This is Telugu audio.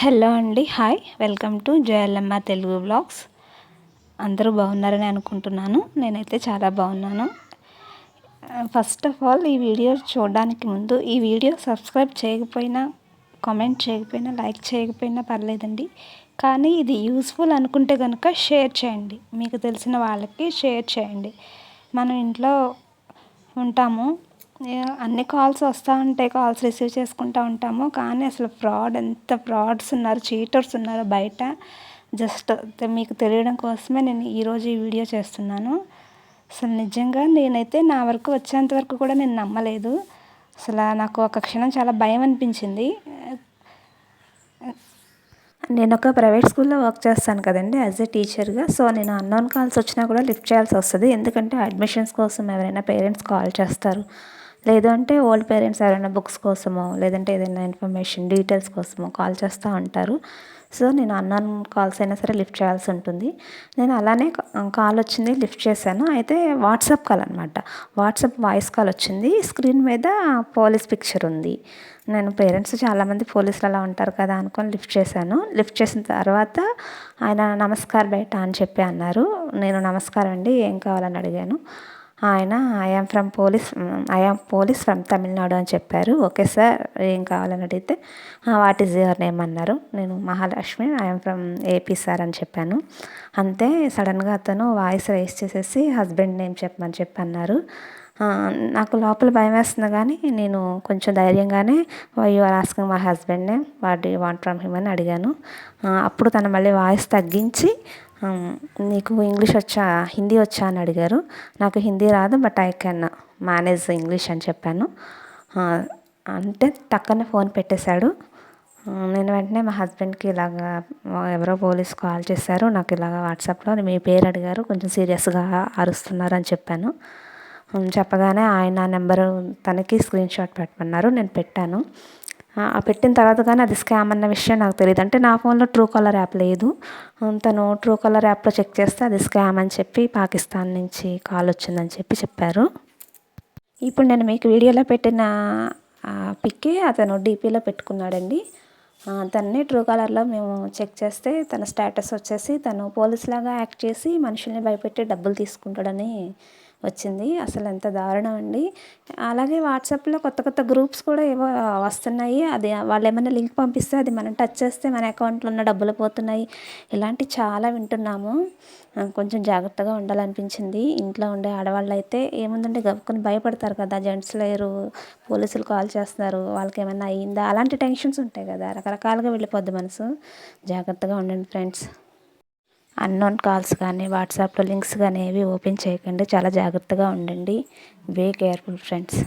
హలో అండి, hi, welcome to Jayalamma Telugu blogs. అందరూ బాగున్నారని అనుకుంటున్నాను. నేనైతే చాలా బాగున్నాను. ఫస్ట్ ఆఫ్ ఆల్ ఈ వీడియో చూడడానికి ముందు ఈ వీడియో సబ్స్క్రైబ్ చేయకపోయినా, కామెంట్ చేయకపోయినా, లైక్ చేయకపోయినా పర్లేదండి. కానీ ఇది యూస్ఫుల్ అనుకుంటే కనుక షేర్ చేయండి. మీకు తెలిసిన వాళ్ళకి షేర్ చేయండి. మనం ఇంట్లో ఉంటాము, అన్ని కాల్స్ వస్తూ ఉంటాయి, కాల్స్ రిసీవ్ చేసుకుంటూ ఉంటాము. కానీ అసలు ఎంత ఫ్రాడ్స్ ఉన్నారు, చీటర్స్ ఉన్నారు బయట. జస్ట్ మీకు తెలియడం కోసమే నేను ఈరోజు ఈ వీడియో చేస్తున్నాను. అసలు నిజంగా నేనైతే నా వరకు వచ్చేంత వరకు కూడా నేను నమ్మలేదు. అసలు నాకు ఒక క్షణం చాలా భయం అనిపించింది. నేను ఒక ప్రైవేట్ స్కూల్లో వర్క్ చేస్తాను కదండి, యాజ్ ఏ టీచర్గా. సో నేను అన్నోన్ కాల్స్ వచ్చినా కూడా లిఫ్ట్ చేయాల్సి వస్తుంది. ఎందుకంటే అడ్మిషన్స్ కోసం ఎవరైనా పేరెంట్స్ కాల్ చేస్తారు, లేదంటే ఓల్డ్ పేరెంట్స్ ఎవరైనా బుక్స్ కోసమో, లేదంటే ఏదైనా ఇన్ఫర్మేషన్ డీటెయిల్స్ కోసమో కాల్ చేస్తూ ఉంటారు. సో నేను అన్నోన్ కాల్స్ అయినా సరే లిఫ్ట్ చేయాల్సి ఉంటుంది. నేను అలానే కాల్ వచ్చింది, లిఫ్ట్ చేశాను. అయితే వాట్సాప్ కాల్ అనమాట. వాట్సాప్ వాయిస్ కాల్ వచ్చింది. స్క్రీన్ మీద పోలీస్ పిక్చర్ ఉంది. నేను పేరెంట్స్ చాలామంది పోలీసులు అలా ఉంటారు కదా అనుకొని లిఫ్ట్ చేశాను. లిఫ్ట్ చేసిన తర్వాత ఆయన నమస్కారం బేటా అని చెప్పి అన్నారు. నేను నమస్కారం అండి, ఏం కావాలని అడిగాను. ఆయన ఐఆమ్ పోలీస్ ఫ్రమ్ తమిళనాడు అని చెప్పారు. ఓకే సార్, ఏం కావాలని అడిగితే వాట్ ఈజ్ యువర్ నేమ్ అన్నారు. నేను Mahalakshmi, I am from AP sir అని చెప్పాను. అంతే సడన్గా అతను వాయిస్ రైస్ చేసేసి హస్బెండ్ నేమ్ చెప్పమని చెప్పి అన్నారు. నాకు లోపల భయం వేస్తుంది, కానీ నేను కొంచెం ధైర్యంగానే you are asking my husband name, what do you want from him అని అడిగాను. అప్పుడు తను మళ్ళీ వాయిస్ తగ్గించి నీకు ఇంగ్లీష్ వచ్చా, హిందీ వచ్చా అని అడిగారు. నాకు హిందీ రాదు, but I can manage English అని చెప్పాను. అంటే టక్కనే ఫోన్ పెట్టేశాడు. నేను వెంటనే మా హస్బెండ్కి ఇలాగా ఎవరో పోలీస్ కాల్ చేశారు, నాకు ఇలాగ వాట్సాప్లో మీ పేరు అడిగారు, కొంచెం సీరియస్గా అరుస్తున్నారు అని చెప్పాను. చెప్పగానే ఆయన నెంబరు తనకి స్క్రీన్ షాట్ పెట్టమన్నారు. నేను పెట్టాను. పెట్టిన తర్వాత కానీ అది స్కామ్ అన్న విషయం నాకు తెలియదు. అంటే నా ఫోన్లో ట్రూ కాలర్ యాప్ లేదు. తను ట్రూ కాలర్ యాప్లో చెక్ చేస్తే అది స్కామ్ అని చెప్పి పాకిస్తాన్ నుంచి కాల్ వచ్చిందని చెప్పారు. ఇప్పుడు నేను మీకు వీడియోలో పెట్టిన పిక్కి అతను డీపీలో పెట్టుకున్నాడండి. తనని ట్రూ కాలర్లో మేము చెక్ చేస్తే తన స్టేటస్ వచ్చేసి తను పోలీస్లాగా యాక్ట్ చేసి మనుషుల్ని భయపెట్టి డబ్బులు తీసుకుంటాడని వచ్చింది. అసలు ఎంత దారుణం అండి. అలాగే వాట్సాప్లో కొత్త కొత్త గ్రూప్స్ కూడా ఏవో వస్తున్నాయి. అది వాళ్ళు ఏమైనా లింక్ పంపిస్తే అది మనం టచ్ చేస్తే మన అకౌంట్లో ఉన్న డబ్బులు పోతున్నాయి. ఇలాంటి చాలా వింటున్నాము. కొంచెం జాగ్రత్తగా ఉండాలనిపించింది. ఇంట్లో ఉండే ఆడవాళ్ళు అయితే ఏముందంటే గబుక్కుని భయపడతారు కదా, జెంట్స్ లేరు, పోలీసులు కాల్ చేస్తున్నారు, వాళ్ళకి ఏమైనా అయ్యిందా, అలాంటి టెన్షన్స్ ఉంటాయి కదా, రకరకాలుగా వెళ్ళిపోద్ది మనసు. జాగ్రత్తగా ఉండండి ఫ్రెండ్స్. అన్నోన్ కాల్స్ కానీ వాట్సాప్లో లింక్స్ కానీ ఏవి ఓపెన్ చేయకండి. చాలా జాగ్రత్తగా ఉండండి. Be careful friends.